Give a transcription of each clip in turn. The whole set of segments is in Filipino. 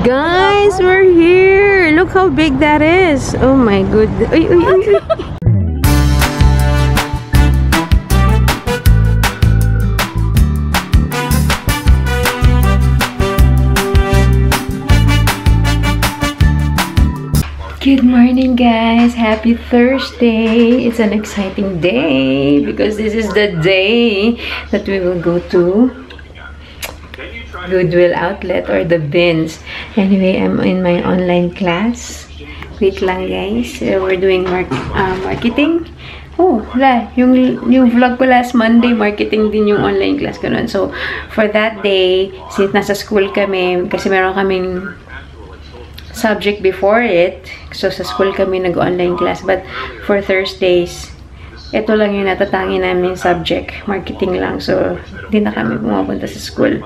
Guys, we're here. Look how big that is. Oh my goodness. Uy, uy, uy, uy. Good morning, guys. Happy Thursday. It's an exciting day because this is the day that we will go to Goodwill outlet or the bins. Anyway, I'm in my online class. Wait lang, guys. We're doing marketing. Oh, wala. Yung vlog ko last Monday, marketing din yung online class ko nun. So, for that day, since nasa school kami, kasi meron kaming subject before it. So, sa school kami nag-online class. But, for Thursdays, ito lang yung natatangi namin subject. Marketing lang. So, hindi na kami pumapunta sa school.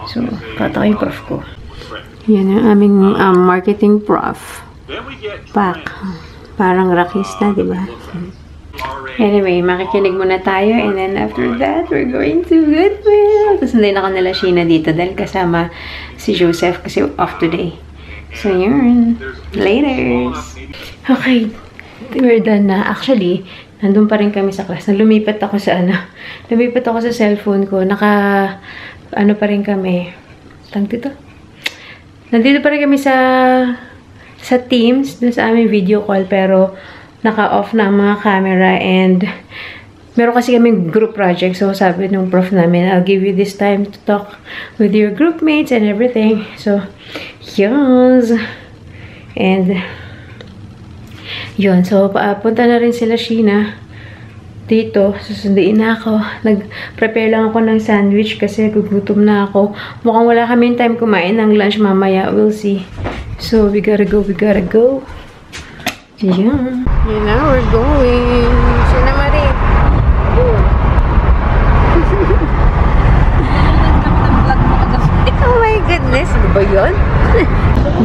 So, pata yung prof ko. Yan ang aming marketing prof. Pak. Parang rakista, di ba? Anyway, makikinig muna tayo. And then after that, we're going to Goodwill. Tapos hindi na ako nila Sheena dito dahil kasama si Joseph kasi off today. So, yun. Laters. Okay. We're done na. Actually, nandun pa rin kami sa class. Lumipat ako sa lumipat ako sa cellphone ko. Ano pa rin kami. Dito. Nandito pa rin kami sa Teams. Dun sa aming video call. Pero, naka-off na ang mga camera. And, meron kasi kami group project. So, sabi nung prof namin, I'll give you this time to talk with your group mates and everything. So, yes. And, yun. So, punta na rin sila Sheena dito. Susunduin na ako. Nag-prepare lang ako ng sandwich kasi gugutom na ako. Mukhang wala kaming time kumain ng lunch mamaya. We'll see. So, we gotta go. Yeah. You know, we're going. Sheena Marie. Oh my goodness. Ano ba yun?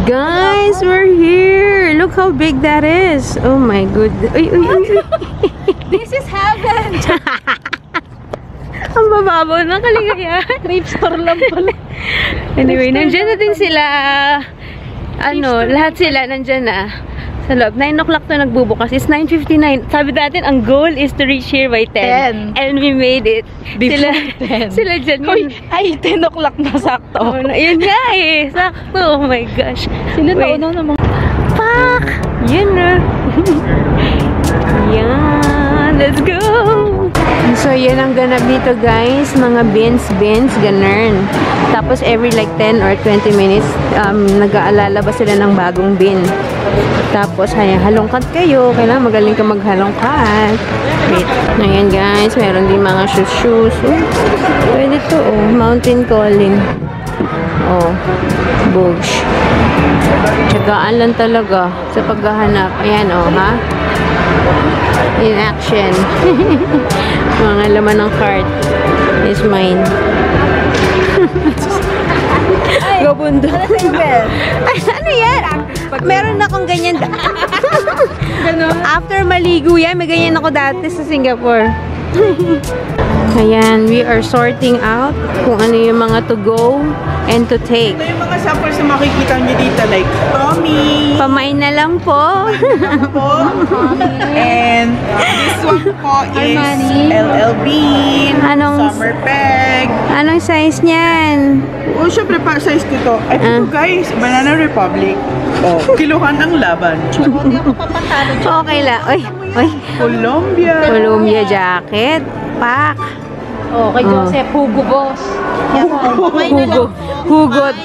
Guys, we're here. Look how big that is. Oh my goodness. Uy, uy, uy. This is heaven! Ang bababaw ng kaligayahan. Trip store lang pala. Anyway, nandyan na din sila. Lahat sila nandyan na. Sa loob. 9 o'clock na nagbubukas. It's 9:59. Sabi natin, ang goal is to reach here by 10. And we made it. Before 10. Sila dyan. Ay, 10 o'clock na sakto. Oh, yun nga eh. Sakto. Oh my gosh. Sino na naman? Pak! Yun na. Yan. Let's go! So, yan ang ganap dito, guys. Mga bins, ganun. Tapos, every like 10 or 20 minutes, nag-aalala ba sila ng bagong bin. Tapos, halongkat kayo. Kailangan magaling ka maghalongkat. Wait. Ayan, guys. Meron din mga shoes. Pwede to, Mountain calling. Bugs. Tsagaan lang talaga sa paghahanap. Ayan, ha? In action. Mga laman ng cart is mine. Gabundo. Ano yan? Meron akong ganyan. After maligo yan, may ganyan ako dati sa Singapore. Ayan, we are sorting out kung ano yung mga to go and to take. Ito yung mga samples na makikita nyo dito, like Tommy. Pamain na lang po. And this one po is LL Bean, Summer Peg. Anong size niyan? Oh, syempre pa size ko to. Ay, ito guys, Banana Republic. Oh, kiluhan ang laban. Okay lang. Uy. Columbia jacket. Pak. Kay Joseph, Hugo Boss. Hugot.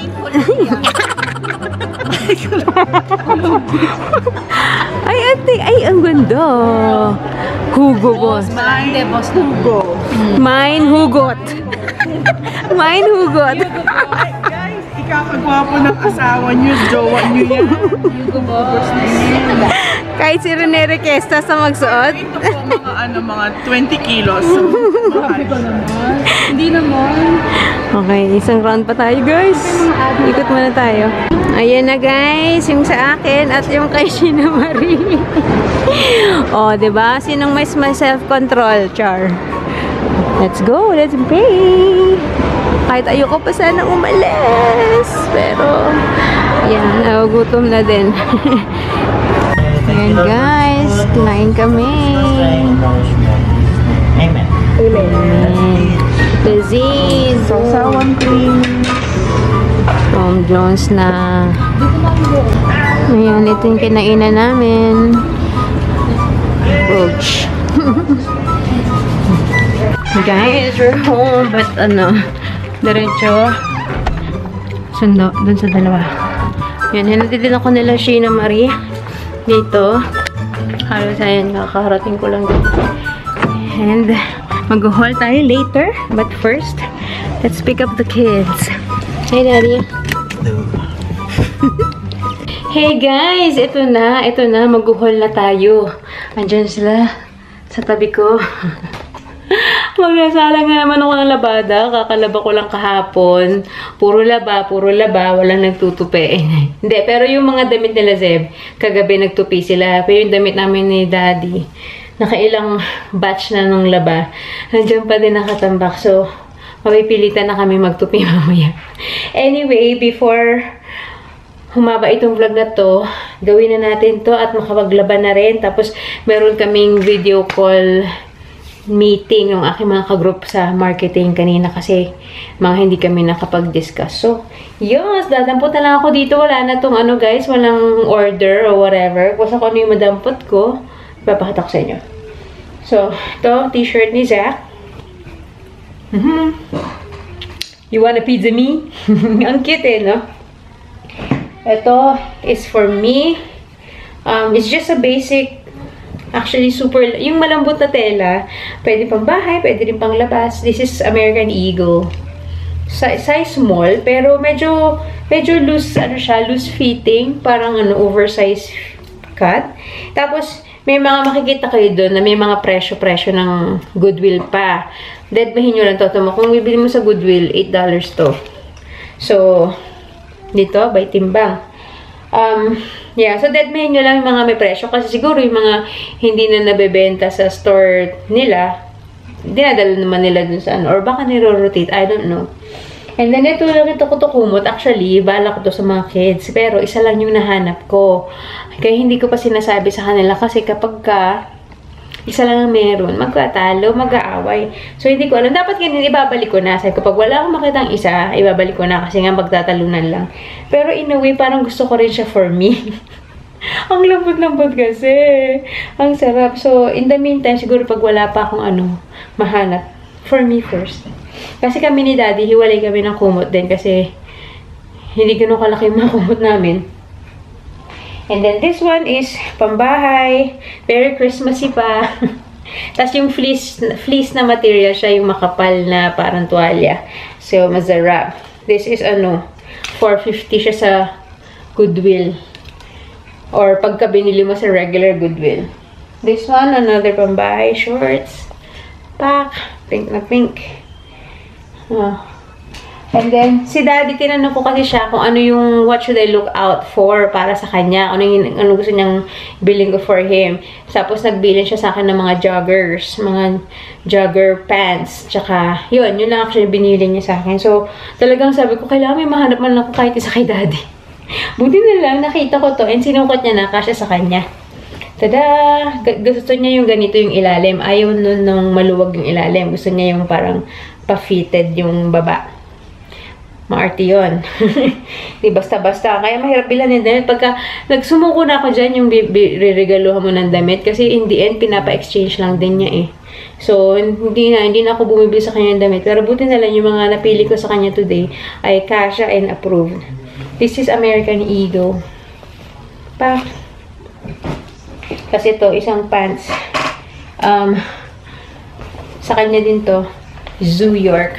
Ay, ate. Ay, ang ganda. Hugo Boss. Malande, Boss Hugo. Mine Hugot. Mine Hugot. Guys, ikakagwapo ng asawa nyo, jowa nyo yan. Hugo Boss. Kahit si Rene Requesta sa magsuot. Ito po mga 20 kilos. Hindi naman. Okay, isang round pa tayo, guys. Ikot muna tayo. Ayan na, guys, yung sa akin at yung kay Sheena Marie. Diba? Sinong may self-control, Char? Let's go, let's pray. Kahit ayoko pa sana umalis. Pero, Yan, nagugutom na din. Ayan guys, kumain kami. Amen. Disease. Sausawan cream. Tom Jones na. Ayan, ito yung kinainan namin. Ouch. Guys, we're home. But diretso. Sundo, dun sa dalawa. Yan, hinatid din ako nila Sheena Marie. Dito. Halos ayan, kakarating ko lang dito. And, mag-haul tayo later. But first, let's pick up the kids. Hey, Daddy. Hey, guys! Ito na, mag-haul na tayo. Andyan sila sa tabi ko. Magkasala nga naman ako ng labada. Kakalaba ko lang kahapon. Puro laba. Walang nagtutupi. Hindi, pero yung mga damit nila, Zeb, kagabi nagtupi sila. Pero yung damit namin ni Daddy, nakailang batch na nung laba. Nandiyan pa din nakatambak. So, mapipilitan na kami magtupi mamaya. Anyway, before humaba itong vlog na to, gawin na natin to at makapaglaban na rin. Tapos, meron kaming video call meeting ng aking mga kagroup sa marketing kanina kasi mga hindi kami nakapag-discuss. So, yun, dadampot na lang ako dito. Wala na tong guys, walang order or whatever. Basta kung ano yung madampot ko, ipapakita ko sa inyo. So, ito, t-shirt ni Zach. You wanna pizza me? Ang cute no? Ito is for me. It's just a basic. Actually, super, yung malambot na tela, pwede pang bahay, pwede rin pang labas. This is American Eagle. Size small, pero medyo loose, loose fitting, parang oversized cut. Tapos, may mga makikita kayo doon na may mga presyo ng Goodwill pa. Deadmahin nyo lang to. Kung bibili mo sa Goodwill, $8 to. So, dito, by timbang. Yeah, so deadmahin nyo lang yung mga may presyo. Kasi siguro yung mga hindi na nabebenta sa store nila, dinadala naman nila dun sa or baka niro-rotate, I don't know. And then ito ko to kumot. Actually, bala ko to sa mga kids. Pero isa lang yung nahanap ko. Kaya hindi ko pa sinasabi sa kanila kasi kapag isa lang ang meron, magkatalo, mag-aaway. So, hindi ko alam. Dapat ganyan, ibabalik ko na. Kasi kapag wala akong makitang isa, ibabalik ko na kasi nga magtatalunan lang. Pero in a way, parang gusto ko rin siya for me. Ang lambot-lambot kasi. Ang sarap. So, in the meantime, siguro pag wala pa akong mahanap, for me first. Kasi kami ni Daddy, hiwalay kami ng kumot din kasi hindi ganun kalaki yung mga kumot namin. And then this one is pambahay. Very Christmassy pa. Tapos yung fleece na material siya, yung makapal na parang tuwalya. So, masarap. This is $4.50 siya sa Goodwill. Or pagka binili mo sa regular Goodwill. This one, another pambahay shorts. Pack. Pink na pink. And then, si Daddy, tinanong ko kasi siya kung ano yung, what should I look out for para sa kanya. Ano gusto niyang bilhin ko for him. Tapos, nagbilin siya sa akin ng mga joggers. Mga jogger pants. Tsaka, yun lang actually binili niya sa akin. So, talagang sabi ko, kailangan may mahanap man lang ko kahit isa kay Daddy. Buti na lang, nakita ko to. And sinukot niya na, kasya sa kanya. Tada! Gusto niya yung ganito yung ilalim. Ayaw nun nung maluwag yung ilalim. Gusto niya yung parang pa-fitted yung baba. Maarte yun. Di basta-basta. Kaya mahirap bilhan yung damit. Pagka nagsumuko na ako dyan, yung riregaluhan mo ng damit. Kasi in the end, pinapa-exchange lang din niya eh. So, hindi na ako bumibili sa kanya ng damit. Pero buti na lang yung mga napili ko sa kanya today ay kasya and approved. This is American Eagle. Kasi ito, isang pants. Sa kanya din to. Zoo York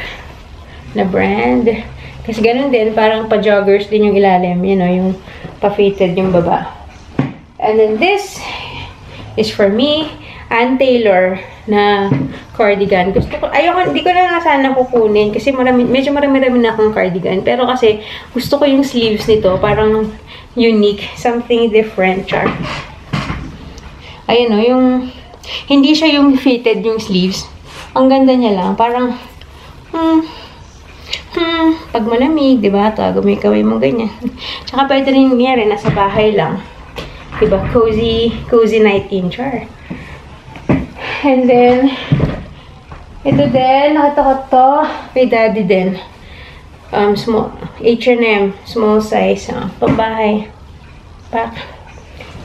na brand. Kasi ganun din, parang pa-joggers din yung ilalim. You know, yung pa-fitted yung baba. And then this is for me, Ann Taylor na cardigan. Gusto ko, hindi ko na nga sana kukunin kasi medyo marami na akong cardigan. Pero kasi gusto ko yung sleeves nito, parang unique, something different, char. Ayun o, yung hindi siya yung fitted yung sleeves. Ang ganda niya lang, parang pag malamig, di ba? Gawin mo ganyan. Tsaka pwede rin nangyari, nasa bahay lang. Di ba? Cozy night in, char. And then, ito din, nakita ko to, kay daddy din. Small, H&M, small size, pambahay. Pack.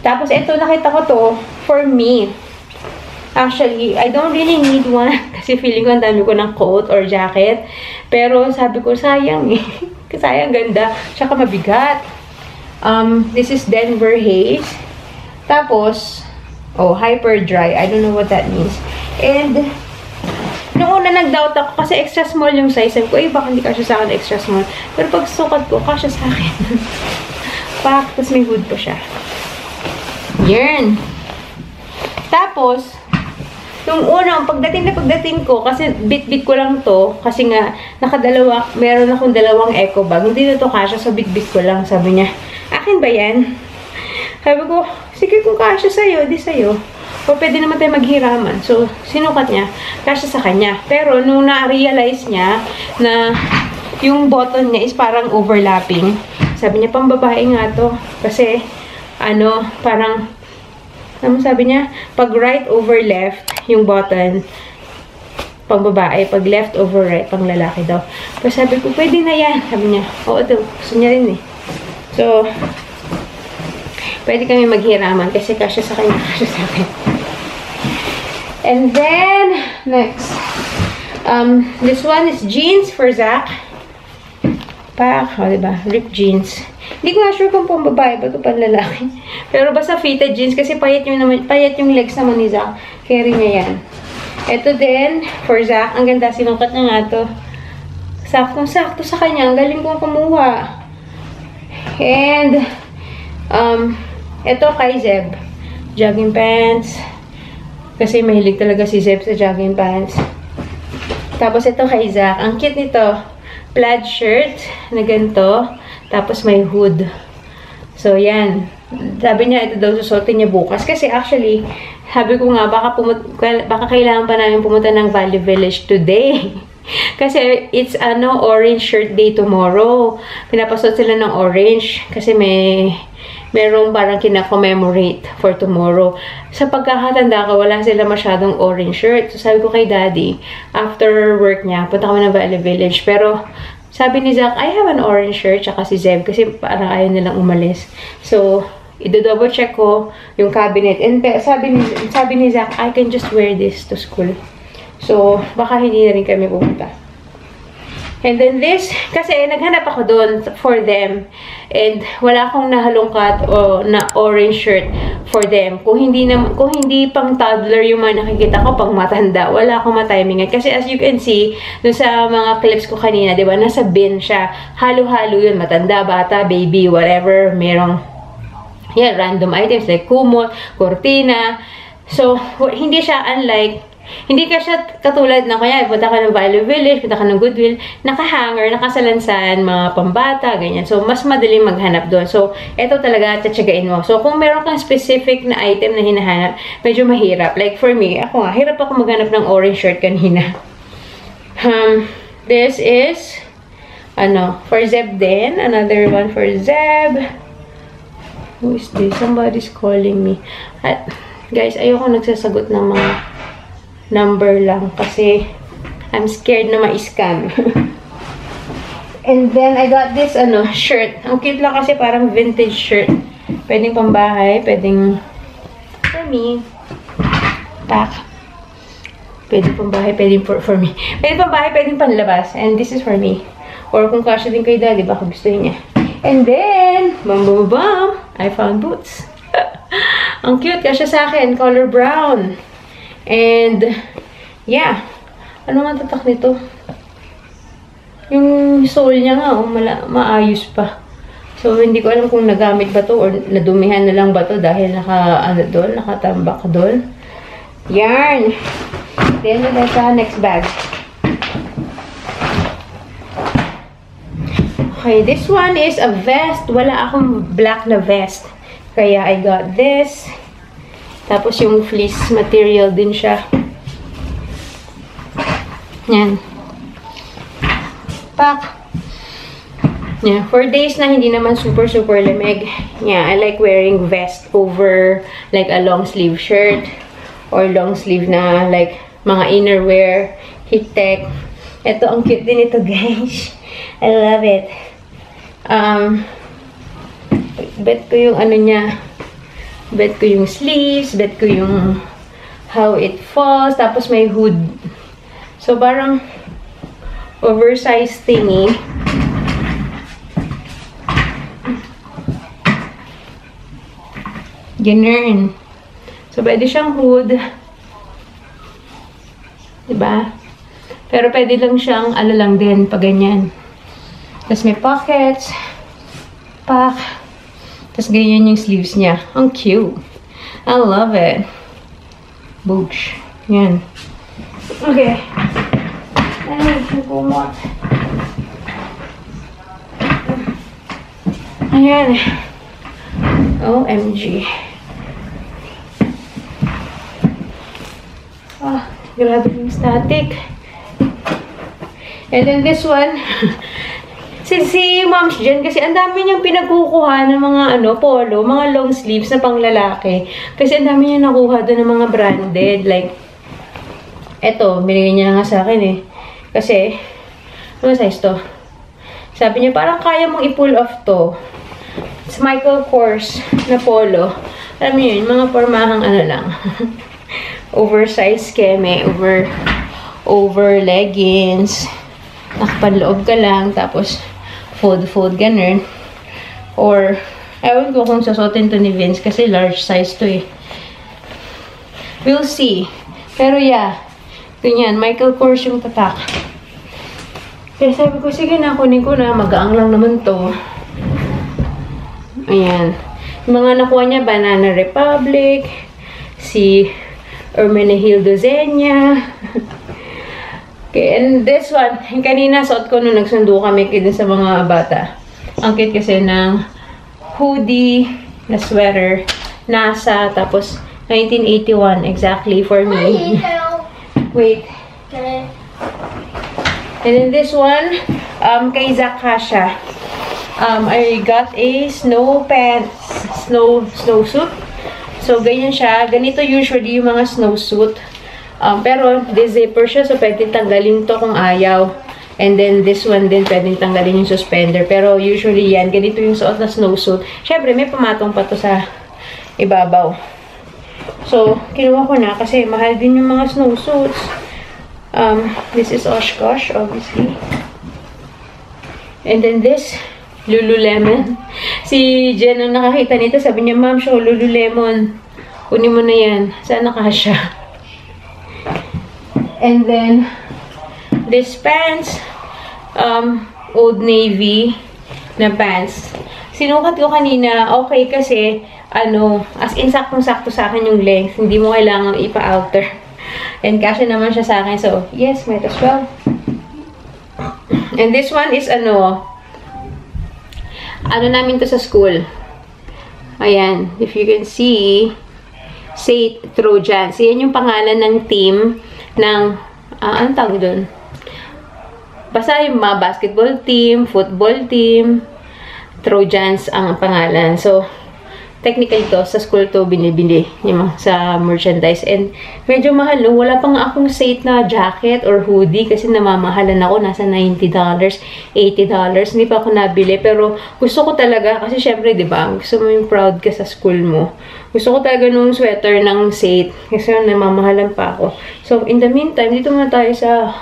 Tapos, ito, nakita ko to, for me. Actually, I don't really need one kasi feeling ko ang dami ko ng coat or jacket. Pero sabi ko, sayang eh. Sayang, ganda. Tsaka mabigat. This is Denver Haze. Tapos, hyper dry. I don't know what that means. And, nung una nag-doubt ako kasi extra small yung size. Sabi ko, baka hindi kasya sa akin extra small. Pero pag sukat ko, kasya sa akin. Pack, tapos may hood pa siya. Yan. Tapos, nung unang, pagdating ko, kasi bit-bit ko lang to, kasi nga, meron akong dalawang eco bag. Hindi na to kasya, so bit-bit ko lang. Sabi niya, akin ba yan? Sabi ko, sige kung kasya sa'yo, di sa'yo. O pwede naman tayo maghiraman. So, sinukat niya, kasya sa kanya. Pero, nung na-realize niya na yung button niya is parang overlapping, sabi niya, pambabae nga to. Kasi, parang, sabi niya, pag right over left, yung button, pang babae, pag left over right, pang lalaki daw. Pero sabi ko, pwede na yan. Sabi niya, oo, ito, gusto niya rin eh. So, pwede kami maghiraman kasi kasya sa kanya, kasya sa akin. And then, next. This one is jeans for Zach. Diba? Ripped jeans. Hindi ko nga sure kung pang babae ba ito pang lalaki. Pero basta fitted jeans kasi payat yung legs naman ni Zach. Carry niya yan. Ito din, for Zach. Ang ganda, sinukat niya nga ito. Saktong-sakto sa kanya. Ang galing kong kumuha. And, ito kay Zeb. Jogging pants. Kasi mahilig talaga si Zeb sa jogging pants. Tapos ito kay Zach. Ang cute nito. Plaid shirt na ganito. Tapos may hood. So, yan. Sabi niya, ito daw susuotin niya bukas. Kasi actually, sabi ko nga, baka kailangan pa namin pumunta ng Valley Village today. Kasi it's orange shirt day tomorrow. Pinapasuot sila ng orange. Kasi merong parang kina-commemorate for tomorrow. Sa pagkakatanda ko, wala sila masyadong orange shirt. So, sabi ko kay daddy, after work niya, punta kami ng Valley Village. Pero, sabi ni Zach, I have an orange shirt, tsaka si Zeb, kasi parang ayaw nilang umalis. So, i-double check ko yung cabinet. And sabi ni Zach, I can just wear this to school. So, baka hindi na rin kami pumunta. And then this, kasi naghanap ako doon for them. And wala akong nahalungkat o na orange shirt for them. Kung hindi pang toddler yung mga nakikita ko, pang matanda, wala akong matimingan. Kasi as you can see, dun sa mga clips ko kanina, di ba, nasa bin siya. Halo-halo yun, matanda, bata, baby, whatever. Merong, random items like kumot, kortina. So, hindi siya unlike, hindi ka siya katulad na kaya punta ka ng Valley Village, punta ka ng Goodwill, nakahanger, nakasalansan, mga pambata, ganyan. So, mas madaling maghanap doon. So, ito talaga, tatsagain mo. So, kung meron kang specific na item na hinahanap, medyo mahirap. Like for me, ako nga, hirap ako maghanap ng orange shirt kanina. This is, for Zeb din. Another one for Zeb. Who is this? Somebody's calling me. Guys, ayoko nagsasagot ng mga number lang kasi I'm scared na ma-scam. And then, I got this, shirt. Ang cute lang kasi parang vintage shirt. Pwedeng pambahay, pwedeng for me. Pack. Pwedeng pambahay, pwedeng for me. Pwedeng pambahay, pwedeng panlabas. And this is for me. Or kung kasya din kay daddy, baka gusto niya. And then, bam, I found boots. Ang cute, kasya sa akin, color brown. And, yeah. Ano nga tatak nito? Yung sole niya nga, maayos pa. So, hindi ko alam kung nagamit ba to or nadumihan na lang ba to dahil nakatambak doon. Yarn! Then, sa next bag. Okay, this one is a vest. Wala akong black na vest. Kaya, I got this. Tapos yung fleece material din siya. Yan. Pak! Yeah, for days na hindi naman super lamig. Yeah, I like wearing vest over like a long sleeve shirt or long sleeve na like mga innerwear, heat tech. Ito, ang cute din ito, guys. I love it. Bet ko yung ano niya. Bet ko yung sleeves, bet ko yung how it falls, tapos may hood. So, parang oversized thingy. Ganun. So, pwede siyang hood. Diba? Pero pwede lang siyang, ano lang din, pag ganyan. Tapos may pockets. Pak. Tapos ganyan yung sleeves niya. Ang cute. I love it. Booch. Yan. Okay. Ay, nagumot. Ayan. OMG. Ah, grabe yung static. And then this one, si Moms dyan, kasi ang dami niyang pinagkukuha ng mga polo, mga long sleeves na pang lalaki. Kasi ang dami niya nakuha doon ng mga branded. Like, eto, binigay niya nga sa akin eh. Kasi, ano size to? Sabi niya, parang kaya mong i-pull off to. It's Michael Kors na polo. Alam niyo yun, mga pormahang ano lang. Oversized keme, over leggings. Nakapanloob ka lang, tapos fold, ganun. Or, ewan ko kung susuotin to ni Vince kasi large size to eh. We'll see. Pero yeah, ganyan, Michael Kors yung tatak. Kaya sabi ko, sige na, kunin ko na, magaang lang naman to. Ayan. Yung mga nakuha niya, Banana Republic, si Hermenegildo Zenia. Okay, and this one, yung kanina suot ko nung nagsundo kami sa mga bata. Ang cute kasi ng hoodie, na sweater, NASA, tapos 1981, exactly for me. Wait. And then this one, kay Zach Kasha. I got a snowsuit. So, ganyan siya. Ganito usually yung mga snowsuit. Pero, di-zipper siya, so pwede tanggalin to kung ayaw. And then, this one din, pwede tanggalin yung suspender. Pero, usually yan, ganito yung suot na snowsuit. Siyempre, may pamatong pa to sa ibabaw. So, kinuha ko na kasi mahal din yung mga snowsuits. This is Oshkosh, obviously. And then this, Lululemon. Si Jen, nung nakakita nito, sabi niya, Ma'am, show Lululemon. Kunin mo na yan. Saan nakasya? And then, this pants, Old Navy na pants. Sinukat ko kanina, okay kasi, as in saktong-sakto sa akin yung length. Hindi mo kailangan ipa-outer. And kasya naman siya sa akin. So, yes, might as well. And this one is, namin to sa school. Ayan, if you can see, say Trojans. Yan yung pangalan ng team ng, anong tawag doon? Basta yung mga basketball team, football team, Trojans ang pangalan. So, technically to, sa school to binibili yung sa merchandise. And medyo mahal, no? Wala pa nga akong set na jacket or hoodie kasi namamahalan ako. Nasa $90, $80. Hindi pa ako nabili. Pero gusto ko talaga, kasi syempre, di ba, gusto mo yung proud ka sa school mo. Gusto ko talaga nung sweater ng set kasi namamahalan pa ako. So, in the meantime, dito muna tayo sa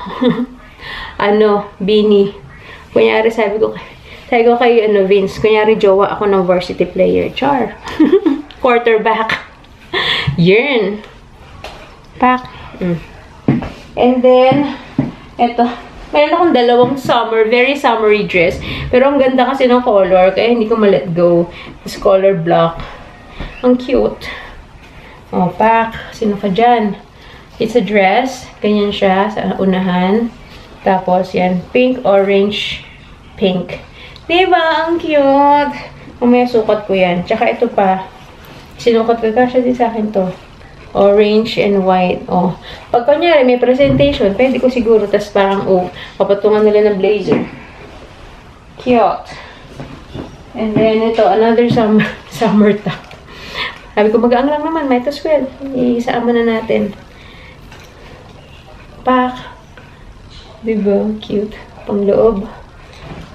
beanie. Kunyari, sabi ko kay Vince, kunyari jowa ako ng varsity player. Char. Quarterback. Yun. Pack. And then, eto. Meron akong dalawang very summery dress. Pero ang ganda kasi ng color, kaya hindi ko ma-let go. This color block. Ang cute. Oh, pack. Sino ka dyan? It's a dress. Ganyan siya sa unahan. Tapos, yan. Pink, orange, pink. Diba? Ang cute. Mamaya sukat ko yan. Tsaka ito pa. Sinukat ko. Kasya din sa akin to. Orange and white. Oh. Pag kunyari may presentation, pwede ko siguro. Tas parang, papatungan nila ng blazer. Cute. And then, ito, another summer top. Sabi ko, magaang lang naman. Might as well. Isama na natin. Pack. Diba? Cute. Pang loob.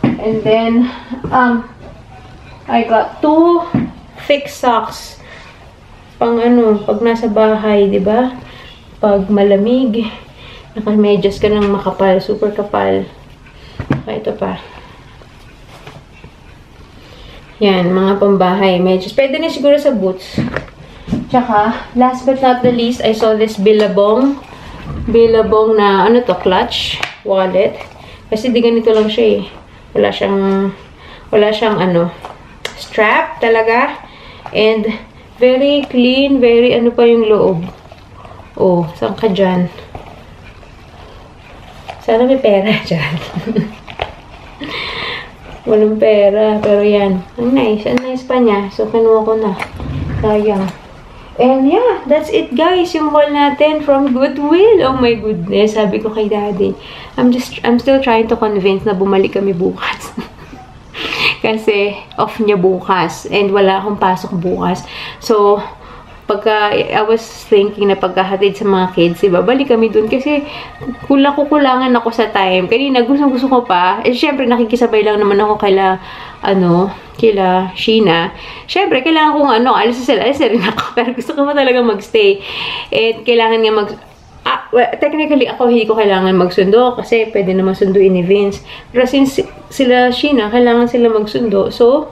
And then, I got 2 thick socks. Pang ano, pag nasa bahay, diba? Pag malamig. Naka-medyas ka ng makapal. Super kapal. Ito pa. Yan, mga pambahay. Medyas. Pwede na siguro sa boots. Tsaka, last but not the least, I saw this Billabong. Billabong na, ano to, clutch wallet. Kasi di ganito lang siya eh. Wala siyang ano, strap talaga. And, very clean, very ano pa yung loob. Oh, saan ka dyan? Sana may pera dyan. Walang pera. Pero yan. Ang nice. Ang nice pa niya. So, kinuha ko na. Sayang. And yeah, that's it guys. Yung haul natin from Goodwill. Oh my goodness. Sabi ko kay Daddy. I'm still trying to convince na bumalik kami bukas. Kasi off niya bukas. And wala akong pasok bukas. So, pagka I was thinking na pagkahatid sa mga kids, diba, balik kami dun kasi kukulangan ako sa time. Kanina, gusto ko pa. Eh, syempre, nakikisabay lang naman ako kaila Sheena. Syempre, kailangan kong alis na rin ako. Pero gusto ko pa talaga magstay. And kailangan nga well, technically, ako hindi ko kailangan magsundo kasi pwede naman sunduin ni Vince. Pero since sila Sheena, kailangan sila magsundo. So,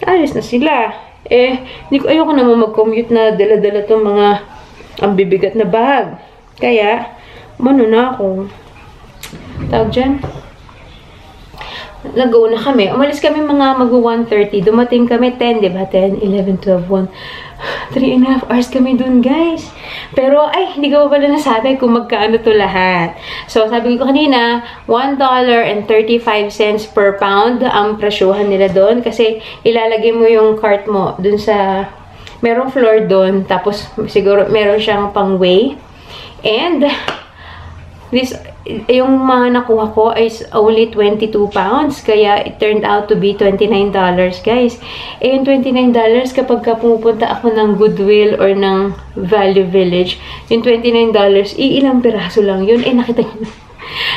alis na sila. Ayoko naman mag-commute na dala-dala itong mga ang bibigat na bag. Kaya, na ako. Tawag dyan. Nag-go na kami. Umalis kami mga mag-1:30. Dumating kami 10, diba? 10, 11, 12, 1. 3.5 hours kami dun, guys. Pero, hindi ko pala nasabi kung magkaano to lahat. So, sabi ko kanina, $1.35 per pound ang presyuhan nila doon. Kasi, ilalagay mo yung cart mo dun sa, merong floor doon. Tapos, siguro, meron siyang pang-weigh. And, yung mga nakuha ko is only 22 pounds. Kaya, it turned out to be $29, guys. Yung $29, kapag pumupunta ako ng Goodwill or ng Value Village, yung $29, ilang piraso lang yun. Nakita niyo na.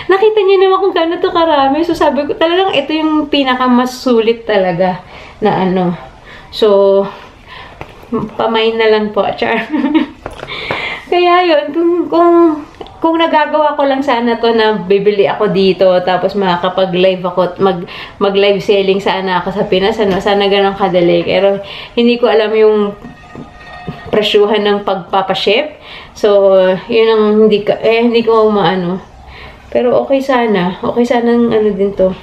Nakita niyo naman kung gaano to karami. So, sabi ko, talagang ito yung pinakamas sulit talaga na ano. So, pamain na lang po, char. Kaya yun, kung nagagawa ko lang sana to na bibili ako dito, tapos makakapag-live ako, mag-live selling sana ako sa Pinas, sana ganun kadali. Pero hindi ko alam yung presyuhan ng pagpapaship. So, yun ang hindi ko maano. Pero okay sana. Okay sana ng ano din to.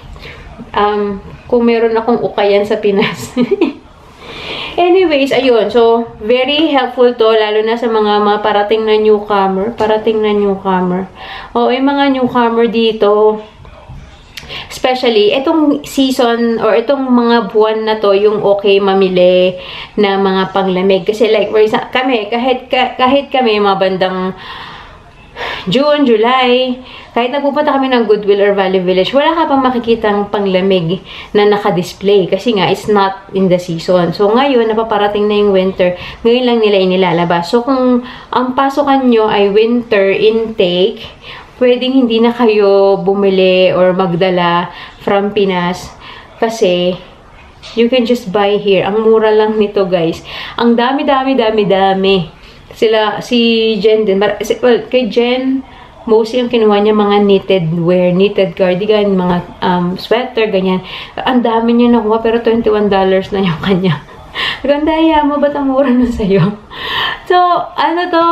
Kung meron akong ukayan sa Pinas. Anyways, ayun. So, very helpful to, lalo na sa mga parating na newcomer. Yung mga newcomer dito, especially, itong season, or itong mga buwan na to, yung okay mamili na mga panglamig. Kasi like, for example, kami, kahit kami, mga bandang June, July, kahit nagpupunta kami ng Goodwill or Value Village, wala ka pang makikitang panglamig na naka-display. Kasi nga, it's not in the season. So, ngayon, napaparating na yung winter. Ngayon lang nila inilalabas. So, kung ang pasukan nyo ay winter intake, pwedeng hindi na kayo bumili or magdala from Pinas. Kasi, you can just buy here. Ang mura lang nito, guys. Ang dami. Si Jen din. Well, kay Jen, mostly ang kinuha niya mga knitted wear, knitted cardigan, mga sweater, ganyan. Ang dami niya nakuha, pero $21 na yung kanya. Ganda, mo, ba't ang mura na sa'yo? So, ano to?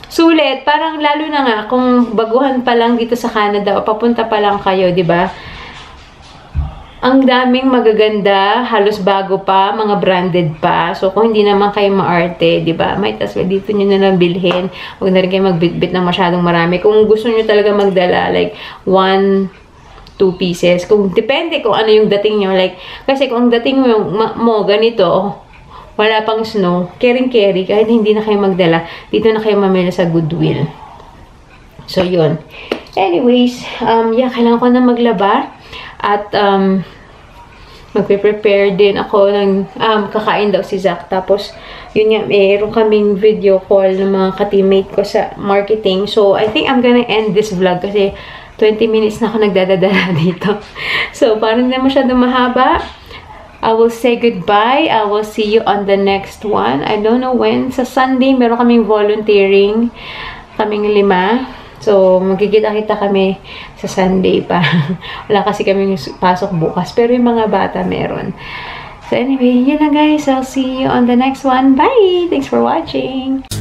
Sulit. Parang lalo na nga, kung baguhan pa lang dito sa Canada, o papunta pa lang kayo, di ba? Ang daming magaganda, halos bago pa, mga branded pa. So, kung hindi naman kayo maarte, di ba? Might as well, dito nyo na lang bilhin. Huwag na rin kayo magbitbit ng masyadong marami. Kung gusto nyo talaga magdala, like, 1, 2 pieces. Depende kung ano yung dating nyo. Like, kasi kung dating mo ganito, wala pang snow, carry, kahit hindi na kayo magdala, dito na kayo mamili sa Goodwill. So, yun. Anyways, yeah, kailangan ko na maglaba. At, magpe-prepare din ako ng kakain daw si Zach. Tapos, yun nga, mayroon kaming video call ng mga ka-teammate ko sa marketing. So, I think I'm gonna end this vlog kasi 20 minutes na ako nagdadadala dito. So, parang hindi masyadong mahaba. I will say goodbye. I will see you on the next one. I don't know when. Sa Sunday, meron kaming volunteering. Kaming 5. So, magkikita-kita kami sa Sunday pa. Wala kasi kaming pasok bukas. Pero yung mga bata meron. So, anyway, yun na guys. I'll see you on the next one. Bye! Thanks for watching!